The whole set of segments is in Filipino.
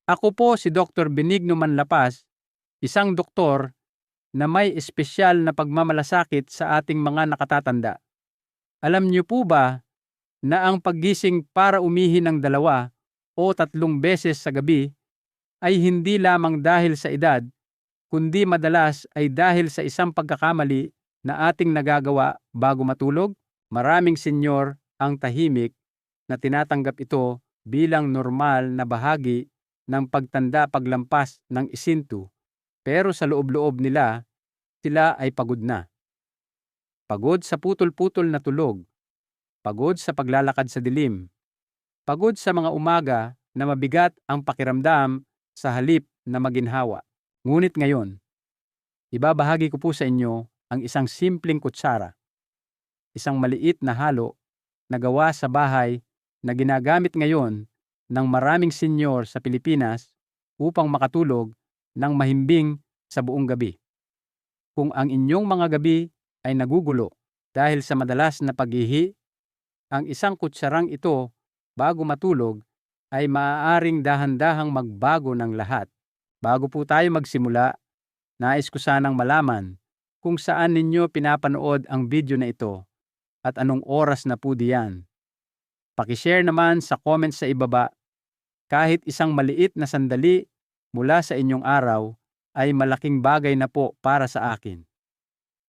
Ako po si Dr. Benigno Manlapas, isang doktor na may espesyal na pagmamalasakit sa ating mga nakatatanda. Alam niyo po ba na ang paggising para umihi ng 2 o 3 beses sa gabi ay hindi lamang dahil sa edad, kundi madalas ay dahil sa isang pagkakamali na ating nagagawa bago matulog? Maraming senyor ang tahimik na tinatanggap ito bilang normal na bahagi ng pagtanda paglampas ng isintu, pero sa loob-loob nila, sila ay pagod na. Pagod sa putol-putol na tulog, pagod sa paglalakad sa dilim, pagod sa mga umaga na mabigat ang pakiramdam sa halip na maginhawa. Ngunit ngayon, ibabahagi ko po sa inyo ang isang simpleng kutsara, isang maliit na halo na gawa sa bahay na ginagamit ngayon ng maraming senyor sa Pilipinas upang makatulog ng mahimbing sa buong gabi. Kung ang inyong mga gabi ay nagugulo dahil sa madalas na paghihi, ang isang kutsarang ito bago matulog ay maaaring dahan-dahang magbago ng lahat. Bago po tayo magsimula, nais ko sanang malaman kung saan ninyo pinapanood ang video na ito at anong oras na po diyan. Pakishare naman sa comments sa ibaba. Kahit isang maliit na sandali mula sa inyong araw ay malaking bagay na po para sa akin.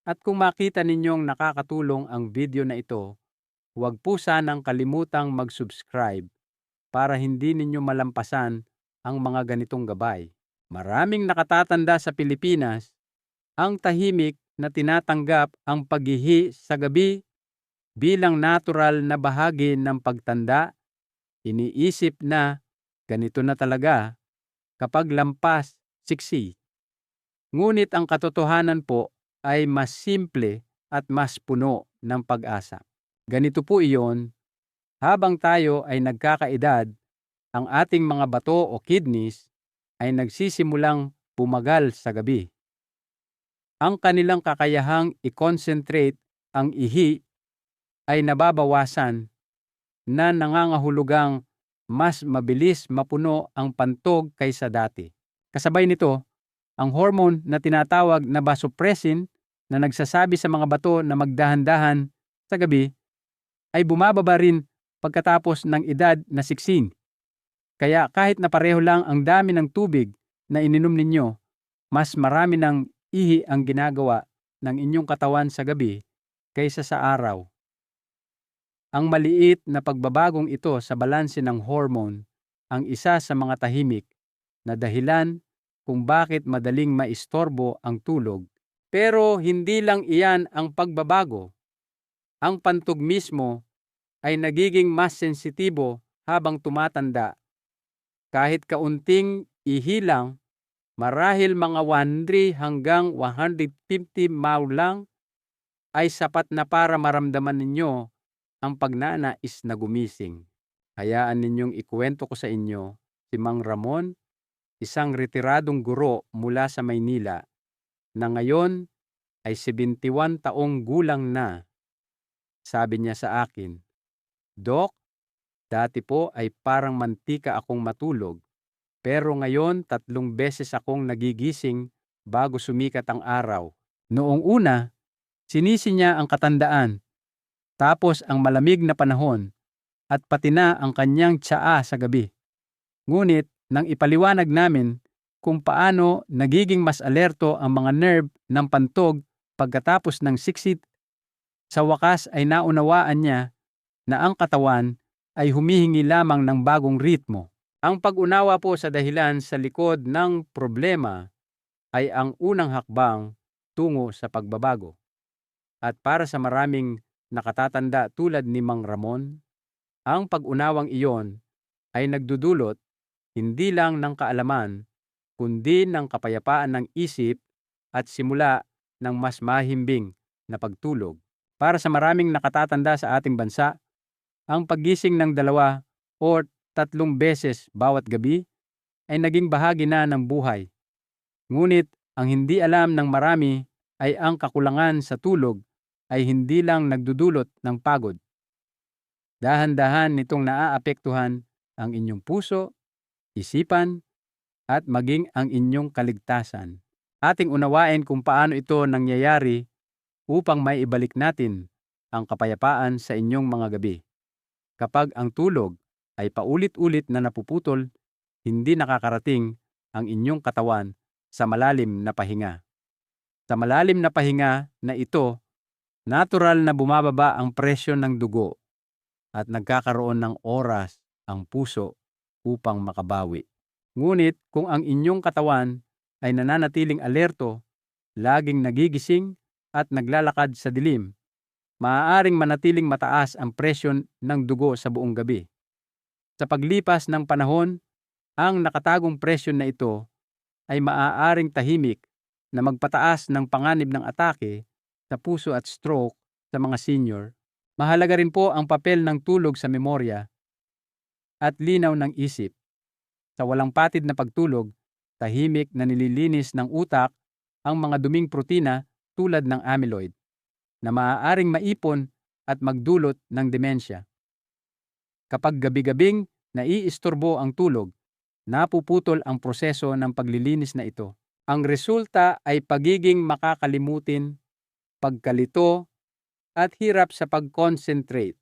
At kung makita ninyong nakakatulong ang video na ito, huwag po sanang kalimutang mag-subscribe para hindi ninyo malampasan ang mga ganitong gabay. Maraming nakatatanda sa Pilipinas ang tahimik na tinatanggap ang paghihi sa gabi bilang natural na bahagi ng pagtanda. Iniisip na ganito na talaga kapag lampas 60. Ngunit ang katotohanan po ay mas simple at mas puno ng pag-asa. Ganito po iyon, habang tayo ay nagkakaedad, ang ating mga bato o kidneys ay nagsisimulang bumagal sa gabi. Ang kanilang kakayahang i-concentrate ang ihi ay nababawasan na nangangahulugang mas mabilis mapuno ang pantog kaysa dati. Kasabay nito, ang hormone na tinatawag na vasopressin na nagsasabi sa mga bato na magdahan-dahan sa gabi ay bumababa rin pagkatapos ng edad na 16. Kaya kahit na pareho lang ang dami ng tubig na ininom ninyo, mas marami ng ihi ang ginagawa ng inyong katawan sa gabi kaysa sa araw. Ang maliit na pagbabagong ito sa balanse ng hormone ang isa sa mga tahimik na dahilan kung bakit madaling maistorbo ang tulog. Pero hindi lang iyan ang pagbabago. Ang pantog mismo ay nagiging mas sensitibo habang tumatanda. Kahit kaunting ihi lang, marahil mga 100 hanggang 150 ml lang, ay sapat na para maramdaman ninyo ang pagnanais na gumising. Hayaan ninyong ikuwento ko sa inyo si Mang Ramon, isang retiradong guro mula sa Maynila, na ngayon ay 71 taong gulang na. Sabi niya sa akin, "Dok, dati po ay parang mantika akong matulog, pero ngayon 3 beses akong nagigising bago sumikat ang araw." Noong una, sinisi niya ang katandaan, tapos ang malamig na panahon, at pati na ang kanyang tsaa sa gabi. Ngunit nang ipaliwanag namin kung paano nagiging mas alerto ang mga nerve ng pantog pagkatapos ng siksit, sa wakas ay naunawaan niya na ang katawan ay humihingi lamang ng bagong ritmo. Ang pag-unawa po sa dahilan sa likod ng problema ay ang unang hakbang tungo sa pagbabago. At para sa maraming nakatatanda tulad ni Mang Ramon, ang pag-unawang iyon ay nagdudulot hindi lang ng kaalaman, kundi ng kapayapaan ng isip at simula ng mas mahimbing na pagtulog. Para sa maraming nakatatanda sa ating bansa, ang paggising ng 2 o 3 beses bawat gabi ay naging bahagi na ng buhay. Ngunit ang hindi alam ng marami ay ang kakulangan sa tulog ay hindi lang nagdudulot ng pagod. Dahan-dahan nitong naaapektuhan ang inyong puso, isipan, at maging ang inyong kaligtasan. Ating unawain kung paano ito nangyayari upang maibalik natin ang kapayapaan sa inyong mga gabi. Kapag ang tulog ay paulit-ulit na napuputol, hindi nakakarating ang inyong katawan sa malalim na pahinga. Sa malalim na pahinga na ito, natural na bumababa ang presyon ng dugo at nagkakaroon ng oras ang puso upang makabawi. Ngunit kung ang inyong katawan ay nananatiling alerto, laging nagigising at naglalakad sa dilim, maaaring manatiling mataas ang presyon ng dugo sa buong gabi. Sa paglipas ng panahon, ang nakatagong presyon na ito ay maaaring tahimik na magpataas ng panganib ng atake sa puso at stroke sa mga senior. Mahalaga rin po ang papel ng tulog sa memorya at linaw ng isip. Sa walang patid na pagtulog, tahimik na nililinis ng utak ang mga duming protina tulad ng amyloid na maaaring maipon at magdulot ng demensya. Kapag gabi-gabing naiistorbo ang tulog, napuputol ang proseso ng paglilinis na ito. Ang resulta ay pagiging makakalimutin, pagkalito, at hirap sa pag-concentrate.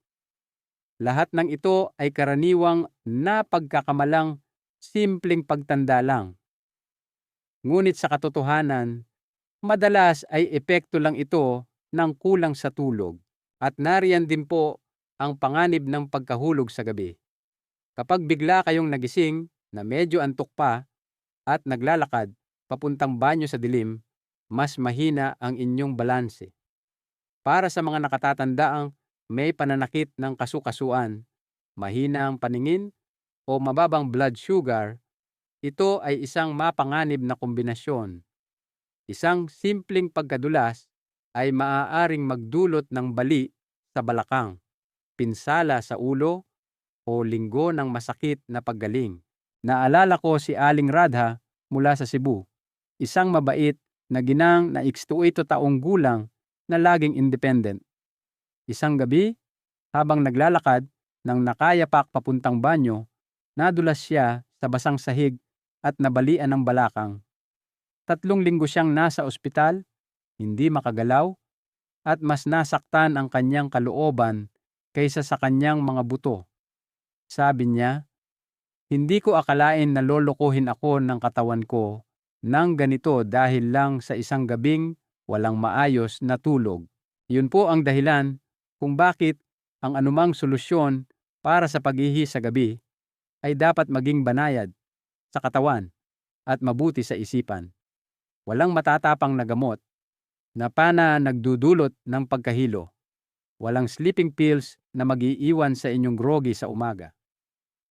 Lahat ng ito ay karaniwang napagkakamalang simpleng pagtanda lang. Ngunit sa katotohanan, madalas ay epekto lang ito ng kulang sa tulog at nariyan din po ang panganib ng pagkahulog sa gabi. Kapag bigla kayong nagising na medyo antok pa at naglalakad papuntang banyo sa dilim, mas mahina ang inyong balanse. Para sa mga nakatatandaang may pananakit ng kasukasuan, mahina ang paningin o mababang blood sugar, ito ay isang mapanganib na kombinasyon. Isang simpleng pagkadulas ay maaaring magdulot ng bali sa balakang, pinsala sa ulo, o linggo ng masakit na paggaling. Naalala ko si Aling Radha mula sa Cebu, isang mabait na ginang na 68 taong gulang na laging independent. Isang gabi, habang naglalakad nang nakayapak papuntang banyo, nadulas siya sa basang sahig at nabalian ng balakang. 3 linggo siyang nasa ospital, hindi makagalaw, at mas nasaktan ang kanyang kalooban kaysa sa kanyang mga buto. Sabi niya, "Hindi ko akalain na lolokohin ako ng katawan ko ng ganito dahil lang sa isang gabing walang maayos na tulog." Yun po ang dahilan kung bakit ang anumang solusyon para sa pag-ihi sa gabi ay dapat maging banayad sa katawan at mabuti sa isipan. Walang matatapang na gamot na nagdudulot ng pagkahilo. Walang sleeping pills na mag-iiwan sa inyong groggy sa umaga.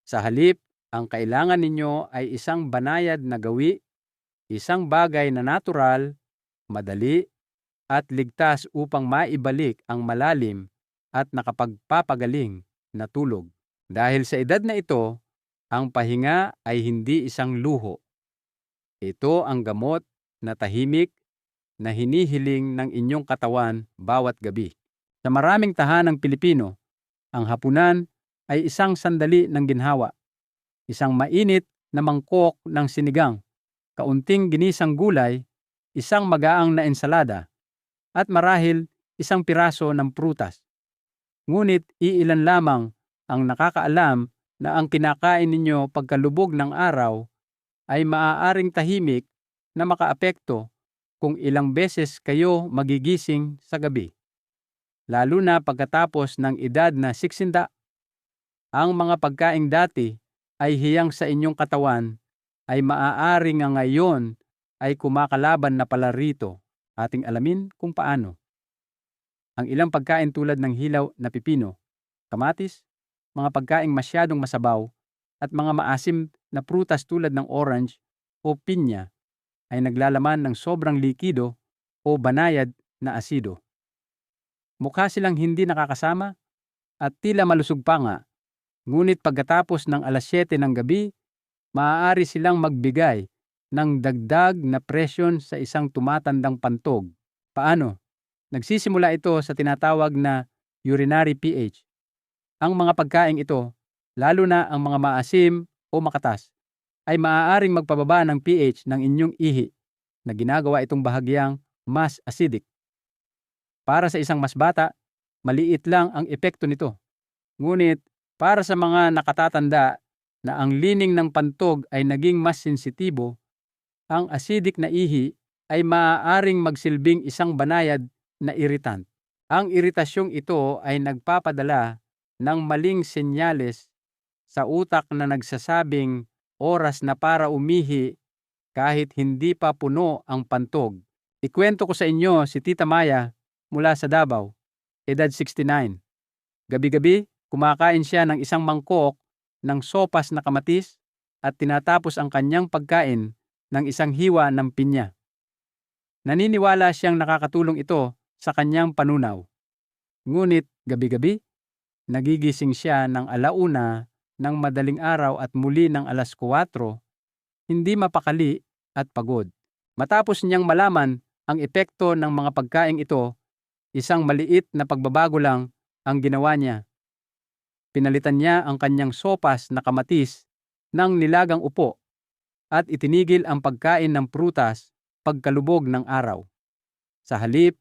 Sa halip, ang kailangan ninyo ay isang banayad na gawi, isang bagay na natural, madali, at ligtas upang maibalik ang malalim at nakapagpapagaling na tulog. Dahil sa edad na ito, ang pahinga ay hindi isang luho. Ito ang gamot na tahimik na hinihiling ng inyong katawan bawat gabi. Sa maraming tahanang Pilipino, ang hapunan ay isang sandali ng ginhawa, isang mainit na mangkok ng sinigang, kaunting ginisang gulay, isang magaang na ensalada, at marahil isang piraso ng prutas. Ngunit iilan lamang ang nakakaalam na ang kinakain ninyo pagkalubog ng araw ay maaaring tahimik na makaapekto kung ilang beses kayo magigising sa gabi. Lalo na pagkatapos ng edad na 60, ang mga pagkaing dati ay hiyang sa inyong katawan ay maaaring nga ngayon ay kumakalaban na pala rito. Ating alamin kung paano. Ang ilang pagkain tulad ng hilaw na pipino, kamatis, mga pagkaing masyadong masabaw, at mga maasim na prutas tulad ng orange o pinya ay naglalaman ng sobrang likido o banayad na asido. Mukha silang hindi nakakasama at tila malusog pa nga, ngunit pagkatapos ng 7:00 ng gabi, maaari silang magbigay ng dagdag na presyon sa isang tumatandang pantog. Paano? Nagsisimula ito sa tinatawag na urinary pH. Ang mga pagkaing ito, lalo na ang mga maasim o makatas, ay maaaring magpababa ng pH ng inyong ihi na ginagawa itong bahagyang mas acidic. Para sa isang mas bata, maliit lang ang epekto nito. Ngunit para sa mga nakatatanda na ang lining ng pantog ay naging mas sensitibo, ang acidic na ihi ay maaaring magsilbing isang banayad na iritant. Ang iritasyong ito ay nagpapadala ng maling senyales sa utak na nagsasabing oras na para umihi kahit hindi pa puno ang pantog. Ikwento ko sa inyo si Tita Maya mula sa Davao, edad 69. Gabi-gabi, kumakain siya ng isang mangkok ng sopas na kamatis at tinatapos ang kanyang pagkain ng isang hiwa ng pinya. Naniniwala siyang nakakatulong ito sa kanyang panunaw. Ngunit gabi-gabi, nagigising siya ng 1:00 ng madaling araw at muli ng 4:00, hindi mapakali at pagod. Matapos niyang malaman ang epekto ng mga pagkaing ito, isang maliit na pagbabago lang ang ginawa niya. Pinalitan niya ang kanyang sopas na kamatis ng nilagang upo at itinigil ang pagkain ng prutas pagkalubog ng araw. Sa halip,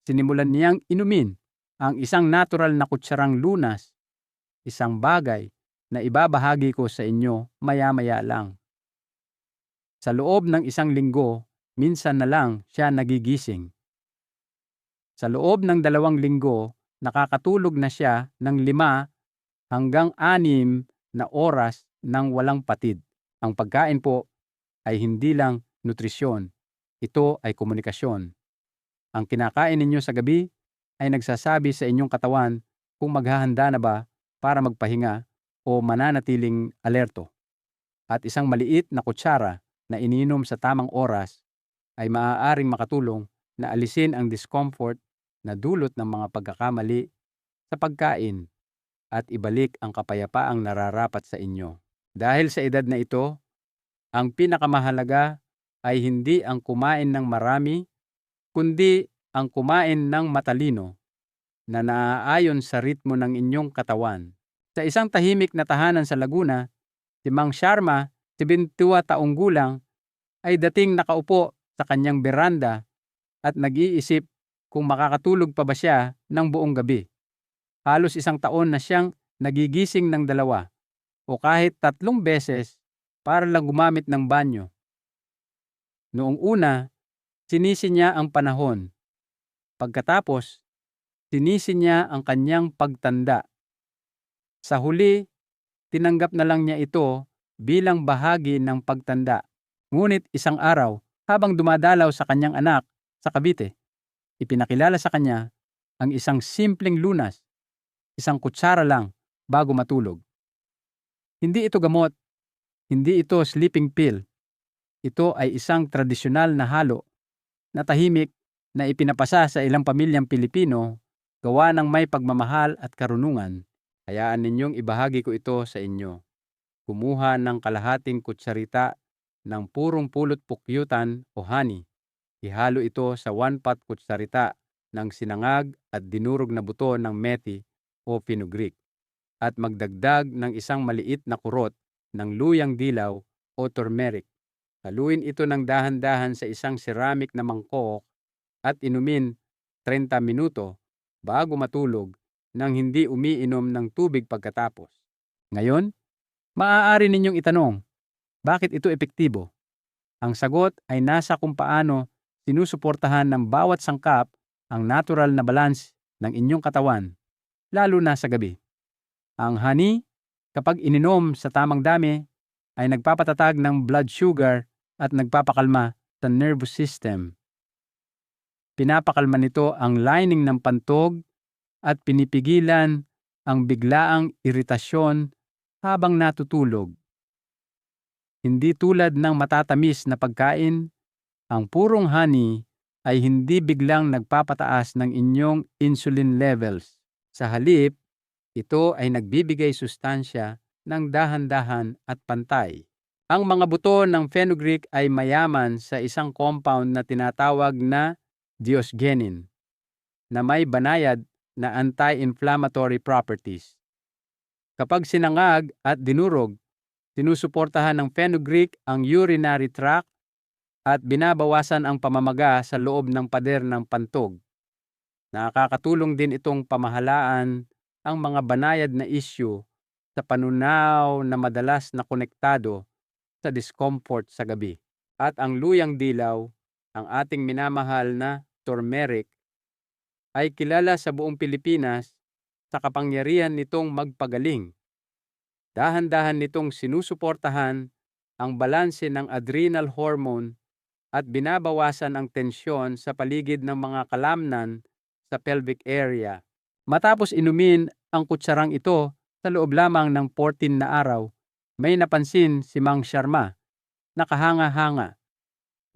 sinimulan niyang inumin ang isang natural na kutsarang lunas, isang bagay na ibabahagi ko sa inyo maya-maya lang. Sa loob ng 1 linggo, minsan na lang siya nagigising. Sa loob ng 2 linggo, nakakatulog na siya ng 5 hanggang 6 na oras ng walang patid. Ang pagkain po ay hindi lang nutrisyon, ito ay komunikasyon. Ang kinakain ninyo sa gabi ay nagsasabi sa inyong katawan kung maghahanda na ba para magpahinga o mananatiling alerto. At isang maliit na kutsara na ininom sa tamang oras ay maaaring makatulong na alisin ang discomfort na dulot ng mga pagkakamali sa pagkain at ibalik ang kapayapaang nararapat sa inyo. Dahil sa edad na ito, ang pinakamahalaga ay hindi ang kumain ng marami, kundi ang kumain ng matalino na naaayon sa ritmo ng inyong katawan. Sa isang tahimik na tahanan sa Laguna, si Mang Sharma, 72 taong gulang, ay dating nakaupo sa kanyang beranda at nag-iisip kung makakatulog pa ba siya ng buong gabi. Halos 1 taon na siyang nagigising ng 2 o kahit 3 beses para lang gumamit ng banyo. Noong una, sinisi niya ang panahon. Pagkatapos, sinisi niya ang kanyang pagtanda. Sa huli, tinanggap na lang niya ito bilang bahagi ng pagtanda. Ngunit isang araw, habang dumadalaw sa kanyang anak sa Cavite, ipinakilala sa kanya ang isang simpleng lunas, isang kutsara lang bago matulog. Hindi ito gamot, hindi ito sleeping pill. Ito ay isang tradisyonal na halo na tahimik na ipinapasa sa ilang pamilyang Pilipino gawa ng may pagmamahal at karunungan. Hayaan ninyong ibahagi ko ito sa inyo. Kumuha ng kalahating kutsarita ng purong pulot pukyutan o honey. Ihalo ito sa 1/4 kutsarita ng sinangag at dinurog na buto ng methi o fenugreek. At magdagdag ng isang maliit na kurot ng luyang dilaw o turmeric. Haluin ito ng dahan-dahan sa isang ceramic na mangkok at inumin 30 minuto bago matulog nang hindi umiinom ng tubig pagkatapos. Ngayon, maaari ninyong itanong, bakit ito epektibo? Ang sagot ay nasa kung paano sinusuportahan ng bawat sangkap ang natural na balance ng inyong katawan, lalo na sa gabi. Ang honey, kapag ininom sa tamang dami, ay nagpapatatag ng blood sugar at nagpapakalma sa nervous system. Pinapakalma nito ang lining ng pantog at pinipigilan ang biglaang iritasyon habang natutulog. Hindi tulad ng matatamis na pagkain, ang purong honey ay hindi biglang nagpapataas ng inyong insulin levels. Sa halip, ito ay nagbibigay sustansya ng dahan-dahan at pantay. Ang mga buto ng fenugreek ay mayaman sa isang compound na tinatawag na diosgenin, na may banayad na anti-inflammatory properties. Kapag sinangag at dinurog, Sinusuportahan ng fenugreek ang urinary tract at binabawasan ang pamamaga sa loob ng pader ng pantog. Nakakatulong din itong pamahalaan ang mga banayad na issue sa panunaw na madalas na konektado sa discomfort sa gabi. At ang luyang dilaw, ang ating minamahal na turmeric, ay kilala sa buong Pilipinas sa kapangyarihan nitong magpagaling. Dahan-dahan nitong sinusuportahan ang balanse ng adrenal hormone at binabawasan ang tensyon sa paligid ng mga kalamnan sa pelvic area. Matapos inumin ang kutsarang ito sa loob lamang ng 14 na araw, may napansin si Mang Sharma, nakahanga-hanga.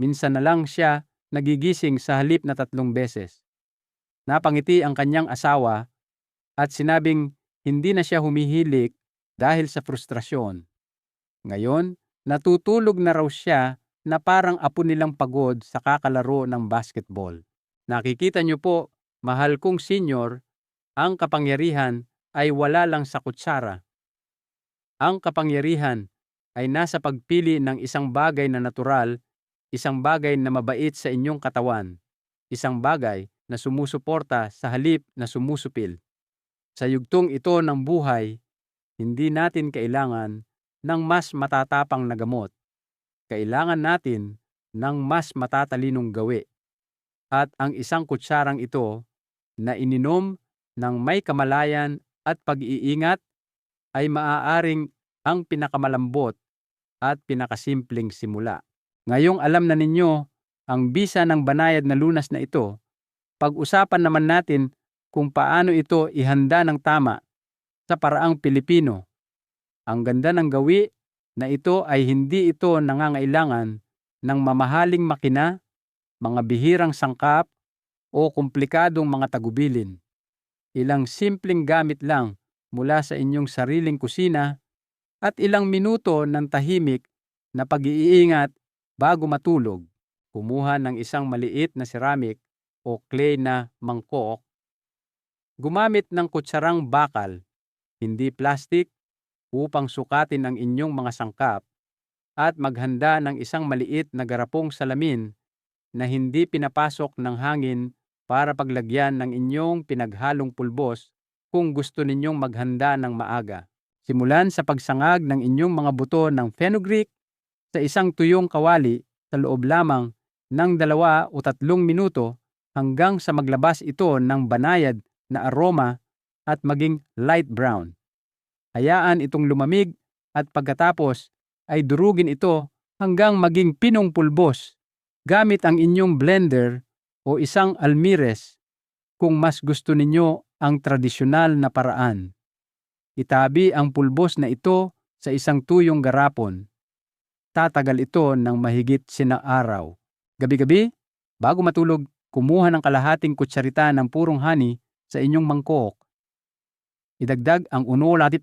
Minsan na lang siya nagigising sa halip na 3 beses. Napangiti ang kanyang asawa at sinabing hindi na siya humihilik dahil sa frustrasyon. Ngayon, natutulog na raw siya na parang apo nilang pagod sa kakalaro ng basketball. Nakikita niyo po, mahal kong senior, ang kapangyarihan ay wala lang sa kutsara. Ang kapangyarihan ay nasa pagpili ng isang bagay na natural, isang bagay na mabait sa inyong katawan, isang bagay na sumusuporta sa halip na sumusupil. Sa yugtong ito ng buhay, hindi natin kailangan ng mas matatapang na gamot. Kailangan natin ng mas matatalinong gawi. At ang isang kutsarang ito na ininom ng may kamalayan at pag-iingat ay maaaring ang pinakamalambot at pinakasimpleng simula. Ngayong alam na ninyo ang bisa ng banayad na lunas na ito, pag-usapan naman natin kung paano ito ihanda ng tama sa paraang Pilipino. Ang ganda ng gawi na ito ay hindi ito nangangailangan ng mamahaling makina, mga bihirang sangkap o komplikadong mga tagubilin. Ilang simpleng gamit lang mula sa inyong sariling kusina at ilang minuto ng tahimik na pag-iingat bago matulog. Kumuha ng isang maliit na ceramic o clay na mangkok. Gumamit ng kutsarang bakal, hindi plastic, upang sukatin ang inyong mga sangkap at maghanda ng isang maliit na garapong salamin na hindi pinapasok ng hangin para paglagyan ng inyong pinaghalong pulbos kung gusto ninyong maghanda ng maaga. Simulan sa pagsangag ng inyong mga buto ng fenugreek sa isang tuyong kawali sa loob lamang ng 2 o 3 minuto hanggang sa maglabas ito ng banayad na aroma at maging light brown. Hayaan itong lumamig at pagkatapos ay durugin ito hanggang maging pinong pulbos gamit ang inyong blender o isang almires kung mas gusto ninyo ang tradisyonal na paraan. Itabi ang pulbos na ito sa isang tuyong garapon. Tatagal ito ng mahigit 100 araw. Gabi-gabi, bago matulog, kumuha ng kalahating kutsarita ng purong honey sa inyong mangkok. Idagdag ang 1.5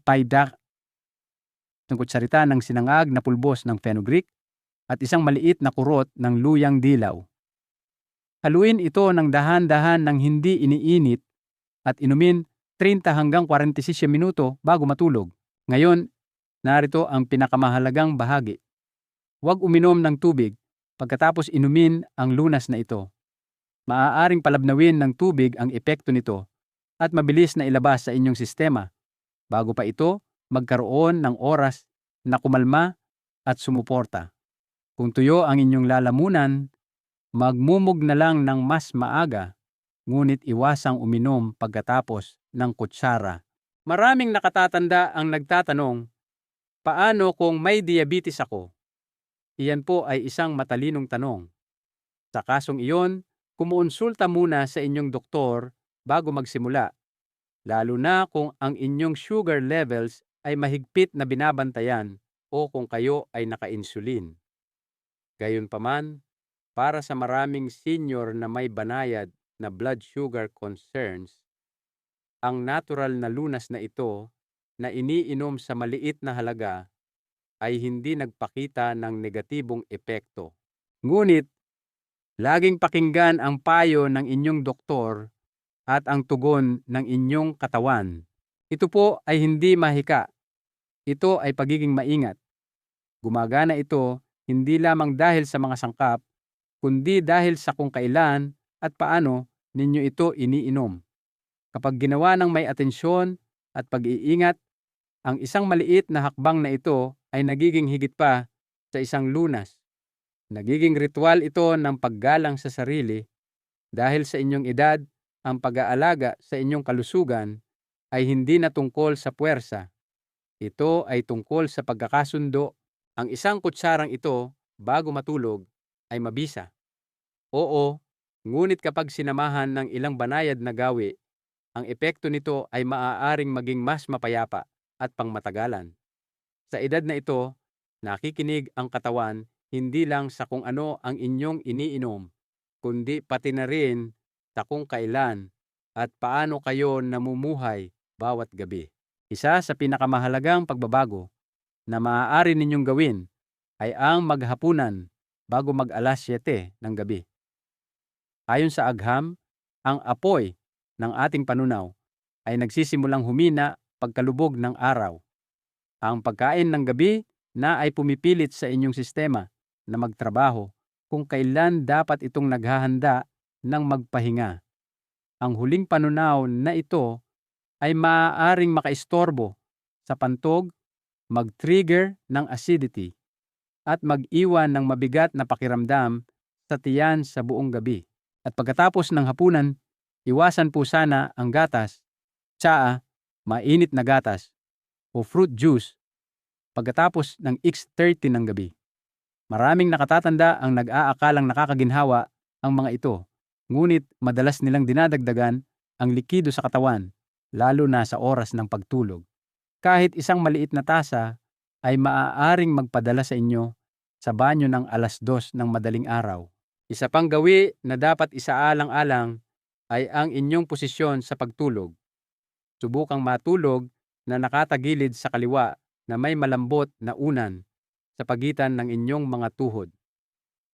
ng kutsarita ng sinangag na pulbos ng fenugreek at isang maliit na kurot ng luyang dilaw. Haluin ito ng dahan-dahan ng hindi iniinit at inumin 30 hanggang 46 minuto bago matulog. Ngayon, narito ang pinakamahalagang bahagi. Huwag uminom ng tubig pagkatapos inumin ang lunas na ito. Maaaring palabnawin ng tubig ang epekto nito at mabilis na ilabas sa inyong sistema bago pa ito magkaroon ng oras na kumalma at sumuporta. Kung tuyo ang inyong lalamunan, magmumog na lang ng mas maaga, ngunit iwasang uminom pagkatapos ng kutsara. Maraming nakatatanda ang nagtatanong, paano kung may diabetes ako? Iyan po ay isang matalinong tanong. Sa kasong iyon, kumuonsulta muna sa inyong doktor bago magsimula, lalo na kung ang inyong sugar levels ay mahigpit na binabantayan o kung kayo ay naka-insulin. Gayunpaman, para sa maraming senior na may banayad na blood sugar concerns, ang natural na lunas na ito na iniinom sa maliit na halaga ay hindi nagpakita ng negatibong epekto. Ngunit, laging pakinggan ang payo ng inyong doktor at ang tugon ng inyong katawan. Ito po ay hindi mahika. Ito ay pagiging maingat. Gumagana ito hindi lamang dahil sa mga sangkap, kundi dahil sa kung kailan at paano ninyo ito iniinom. Kapag ginawa ng may atensyon at pag-iingat, ang isang maliit na hakbang na ito ay nagiging higit pa sa isang lunas. Nagiging ritual ito ng paggalang sa sarili dahil sa inyong edad, ang pag-aalaga sa inyong kalusugan ay hindi na tungkol sa puwersa. Ito ay tungkol sa pagkakasundo. Ang isang kutsarang ito bago matulog ay mabisa. Oo, ngunit kapag sinamahan ng ilang banayad na gawi, ang epekto nito ay maaaring maging mas mapayapa at pangmatagalan. Sa edad na ito, nakikinig ang katawan hindi lang sa kung ano ang inyong iniinom, kundi pati na rin sa kung kailan at paano kayo namumuhay bawat gabi. Isa sa pinakamahalagang pagbabago na maaari ninyong gawin ay ang maghapunan bago mag-alas 7 ng gabi. Ayon sa agham, ang apoy ng ating panunaw ay nagsisimulang humina pagkalubog ng araw. Ang pagkain ng gabi na ay pumipilit sa inyong sistema na magtrabaho kung kailan dapat itong naghahanda ng magpahinga. Ang huling panunaw na ito ay maaaring makaistorbo sa pantog, mag-trigger ng acidity, at mag-iwan ng mabigat na pakiramdam sa tiyan sa buong gabi. At pagkatapos ng hapunan, iwasan po sana ang gatas, tsaa, mainit na gatas, o fruit juice pagkatapos ng 6:30 ng gabi. Maraming nakatatanda ang nag-aakalang nakakaginhawa ang mga ito, ngunit madalas nilang dinadagdagan ang likido sa katawan, lalo na sa oras ng pagtulog. Kahit isang maliit na tasa ay maaaring magpadala sa inyo sa banyo ng 2:00 ng madaling araw. Isa pang gawi na dapat isaalang-alang ay ang inyong posisyon sa pagtulog. Subukang matulog na nakatagilid sa kaliwa na may malambot na unan sa pagitan ng inyong mga tuhod.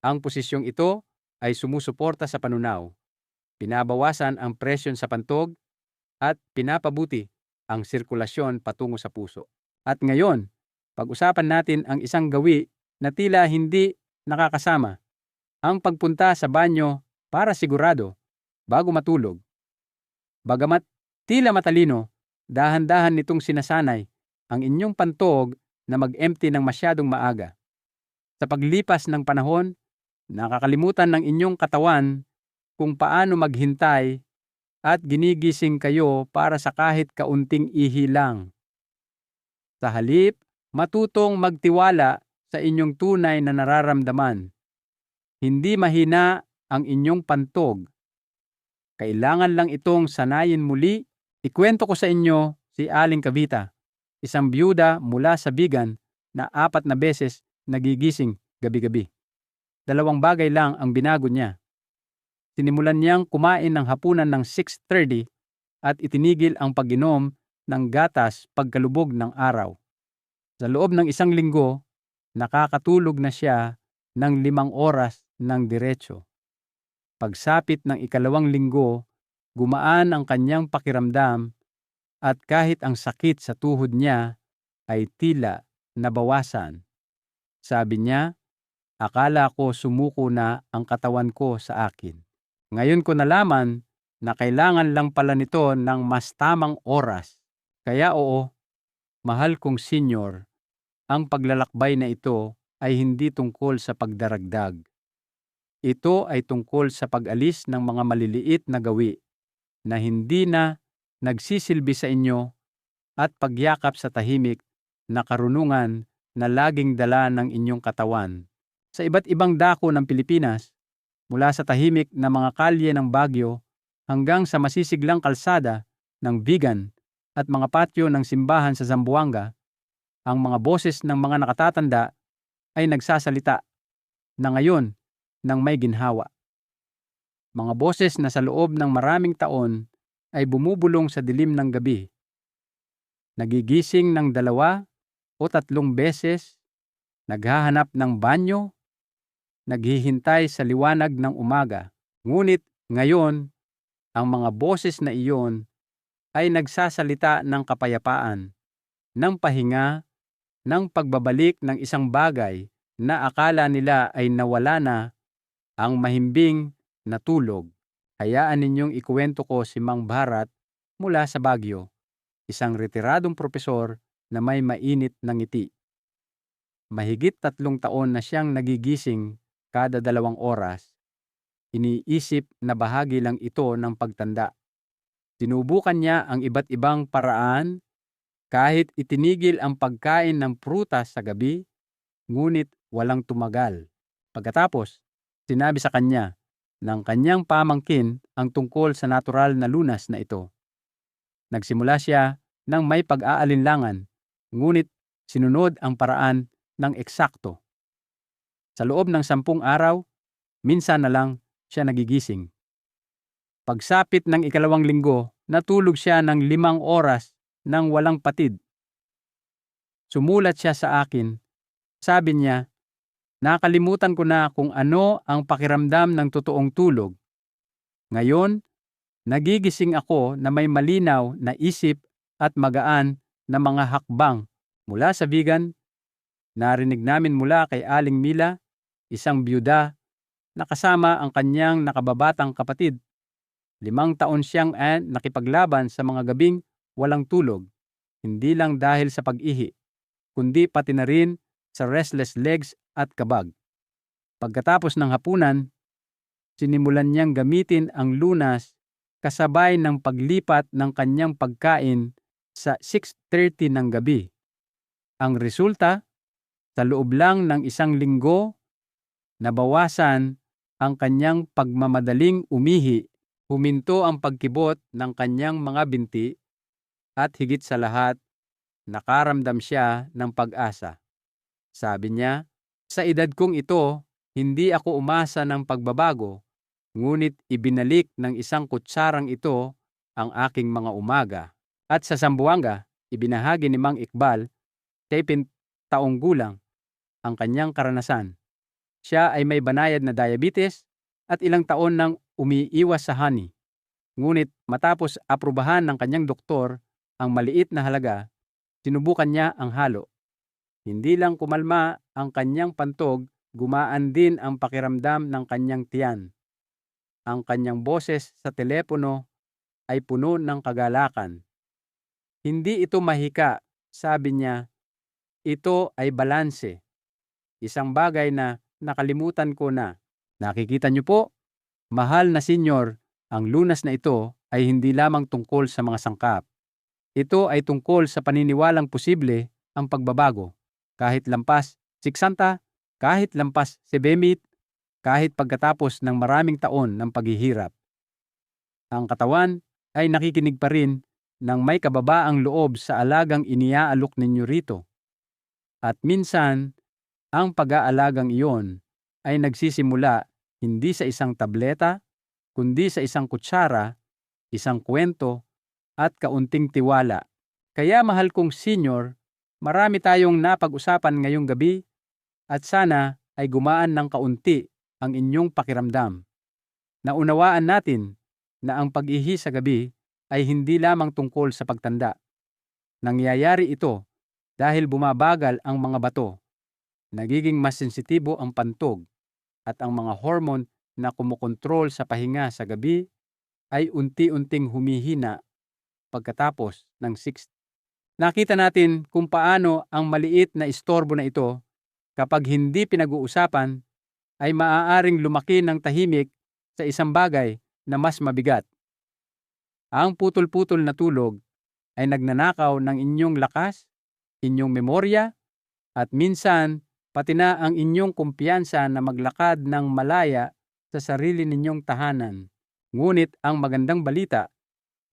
Ang posisyong ito ay sumusuporta sa panunaw, pinabawasan ang presyon sa pantog, at pinapabuti ang sirkulasyon patungo sa puso. At ngayon, pag-usapan natin ang isang gawi na tila hindi nakakasama, ang pagpunta sa banyo para sigurado bago matulog. Bagamat tila matalino, dahan-dahan nitong sinasanay ang inyong pantog na mag-empty ng masyadong maaga. Sa paglipas ng panahon, nakakalimutan ng inyong katawan kung paano maghintay at ginigising kayo para sa kahit kaunting ihi lang. Sa halip, matutong magtiwala sa inyong tunay na nararamdaman. Hindi mahina ang inyong pantog. Kailangan lang itong sanayin muli. Ikwento ko sa inyo si Aling Cavita, isang byuda mula sa Bigan na 4 na beses nagigising gabi-gabi. 2 bagay lang ang binago niya. Sinimulan niyang kumain ng hapunan ng 6:30 at itinigil ang pag-inom ng gatas pagkalubog ng araw. Sa loob ng 1 linggo, nakakatulog na siya ng 5 oras ng diretso. Pagsapit ng 2 linggo, gumaan ang kanyang pakiramdam at kahit ang sakit sa tuhod niya ay tila nabawasan. Sabi niya, "Akala ko sumuko na ang katawan ko sa akin. Ngayon ko nalaman na kailangan lang pala nito ng mas tamang oras." Kaya oo, mahal kong senior, ang paglalakbay na ito ay hindi tungkol sa pagdaragdag. Ito ay tungkol sa pag-alis ng mga maliliit na gawi na hindi na nagsisilbi sa inyo at pagyakap sa tahimik na karunungan na laging dala ng inyong katawan. Sa iba't ibang dako ng Pilipinas, mula sa tahimik na mga kalye ng Baguio hanggang sa masisiglang kalsada ng Vigan at mga patio ng simbahan sa Zamboanga, ang mga boses ng mga nakatatanda ay nagsasalita na ngayon ng may ginhawa. Mga boses na sa loob ng maraming taon ay bumubulong sa dilim ng gabi. Nagigising ng 2 o 3 beses, naghahanap ng banyo, naghihintay sa liwanag ng umaga. Ngunit ngayon, ang mga boses na iyon ay nagsasalita ng kapayapaan, ng pahinga, ng pagbabalik ng isang bagay na akala nila ay nawala na, ang mahimbing na tulog. Hayaan ninyong ikuwento ko si Mang Bharat mula sa Baguio, isang retiradong propesor na may mainit na ngiti. Mahigit 3 taon na siyang nagigising kada 2 oras. Iniisip na bahagi lang ito ng pagtanda. Sinubukan niya ang iba't ibang paraan, kahit itinigil ang pagkain ng prutas sa gabi, ngunit walang tumagal. Pagkatapos, sinabi sa kanya ng kanyang pamangkin ang tungkol sa natural na lunas na ito. Nagsimula siya ng may pag-aalinlangan, ngunit sinunod ang paraan ng eksakto. Sa loob ng 10 araw, minsan na lang siya nagigising. Pagsapit ng 2 linggo, natulog siya ng 5 oras nang walang patid. Sumulat siya sa akin. Sabi niya, nakalimutan ko na kung ano ang pakiramdam ng totoong tulog. Ngayon, nagigising ako na may malinaw na isip at magaan na mga hakbang mula sa vegan. Narinig namin mula kay Aling Mila, isang byuda, na kasama ang kanyang nakababatang kapatid. 5 taon siyang nakipaglaban sa mga gabing walang tulog, hindi lang dahil sa pag-ihi, kundi pati na rin sa restless legs at kabag. Pagkatapos ng hapunan, sinimulan niyang gamitin ang lunas kasabay ng paglipat ng kanyang pagkain sa 6:30 ng gabi. Ang resulta, sa loob lang ng 1 linggo, nabawasan ang kanyang pagmamadaling umihi, huminto ang pagkibot ng kanyang mga binti, at higit sa lahat, nakaramdam siya ng pag-asa. Sabi niya, sa edad kong ito, hindi ako umasa ng pagbabago, ngunit ibinalik ng 1 kutsarang ito ang aking mga umaga. At sa Zamboanga, ibinahagi ni Mang Iqbal, 7 taong gulang, ang kanyang karanasan. Siya ay may banayad na diabetes at ilang taon nang umiiwas sa honey. Ngunit matapos aprubahan ng kanyang doktor ang maliit na halaga, sinubukan niya ang halo. Hindi lang kumalma ang kanyang pantog, gumaan din ang pakiramdam ng kanyang tiyan. Ang kanyang boses sa telepono ay puno ng kagalakan. Hindi ito mahika, sabi niya. Ito ay balanse. Isang bagay na nakalimutan ko na. Nakikita niyo po, mahal na senyor, ang lunas na ito ay hindi lamang tungkol sa mga sangkap. Ito ay tungkol sa paniniwalang posible ang pagbabago. Kahit lampas 60, kahit lampas 70, kahit pagkatapos ng maraming taon ng paghihirap. Ang katawan ay nakikinig pa rin ng may kababaang loob sa alagang iniaalok ninyo rito. At minsan, ang pag-aalagang iyon ay nagsisimula hindi sa isang tableta, kundi sa 1 kutsara, 1 kwento, at kaunting tiwala. Kaya mahal kong senyor, marami tayong napag-usapan ngayong gabi at sana ay gumaan ng kaunti ang inyong pakiramdam. Naunawaan natin na ang pag-ihi sa gabi ay hindi lamang tungkol sa pagtanda. Nangyayari ito dahil bumabagal ang mga bato, nagiging mas sensitibo ang pantog, at ang mga hormone na kumukontrol sa pahinga sa gabi ay unti-unting humihina pagkatapos ng 6. Nakita natin kung paano ang maliit na istorbo na ito, kapag hindi pinag-uusapan, ay maaaring lumaki ng tahimik sa isang bagay na mas mabigat. Ang putol-putol na tulog ay nagnanakaw ng inyong lakas, inyong memorya, at minsan pati na ang inyong kumpiyansa na maglakad ng malaya sa sarili ninyong tahanan. Ngunit ang magandang balita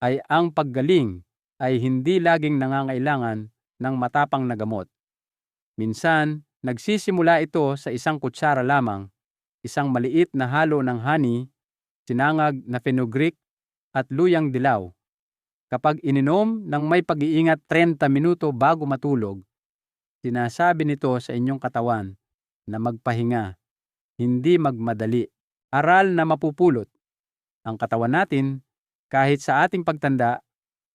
ay ang paggaling ay hindi laging nangangailangan ng matapang na gamot. Minsan, nagsisimula ito sa 1 kutsara lamang, isang maliit na halo ng honey, sinangag na fenugreek, at luyang dilaw. Kapag ininom ng may pag-iingat 30 minuto bago matulog, sinasabi nito sa inyong katawan na magpahinga, hindi magmadali. Aral na mapupulot. Ang katawan natin, kahit sa ating pagtanda,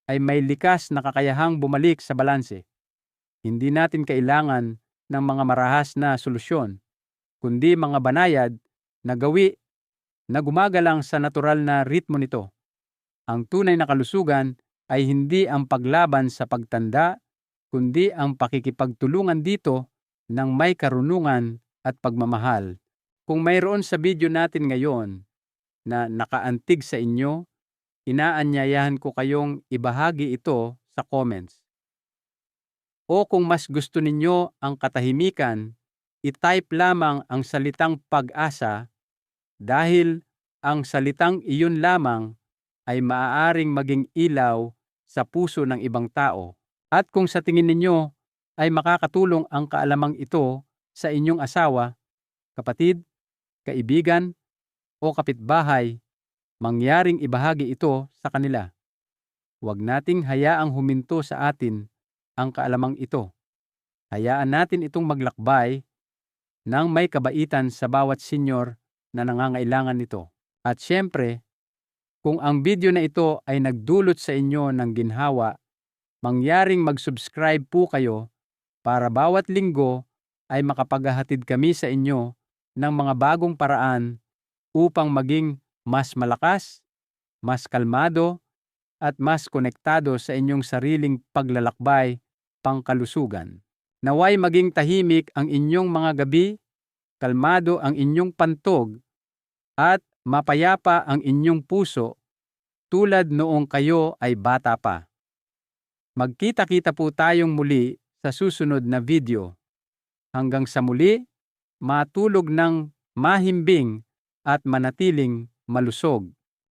ay may likas na kakayahang bumalik sa balanse. Hindi natin kailangan ng mga marahas na solusyon, kundi mga banayad na gawi na gumagalang sa natural na ritmo nito. Ang tunay na kalusugan ay hindi ang paglaban sa pagtanda, kundi ang pakikipagtulungan dito ng may karunungan at pagmamahal. Kung mayroon sa video natin ngayon na nakaantig sa inyo, inaanyayahan ko kayong ibahagi ito sa comments. O kung mas gusto ninyo ang katahimikan, i-type lamang ang salitang pag-asa dahil ang salitang iyon lamang ay maaaring maging ilaw sa puso ng ibang tao. At kung sa tingin ninyo ay makakatulong ang kaalamang ito sa inyong asawa, kapatid, kaibigan, o kapitbahay, mangyaring ibahagi ito sa kanila. Huwag nating hayaang huminto sa atin ang kaalamang ito. Hayaan natin itong maglakbay ng may kabaitan sa bawat senior na nangangailangan nito. At syempre, kung ang video na ito ay nagdulot sa inyo ng ginhawa, mangyaring mag-subscribe po kayo para bawat linggo ay makapaghahatid kami sa inyo ng mga bagong paraan upang maging mas malakas, mas kalmado, at mas konektado sa inyong sariling paglalakbay pangkalusugan. Naway maging tahimik ang inyong mga gabi, kalmado ang inyong pantog, at mapayapa ang inyong puso tulad noong kayo ay bata pa. Magkita-kita po tayong muli sa susunod na video. Hanggang sa muli, matulog ng mahimbing at manatiling malusog.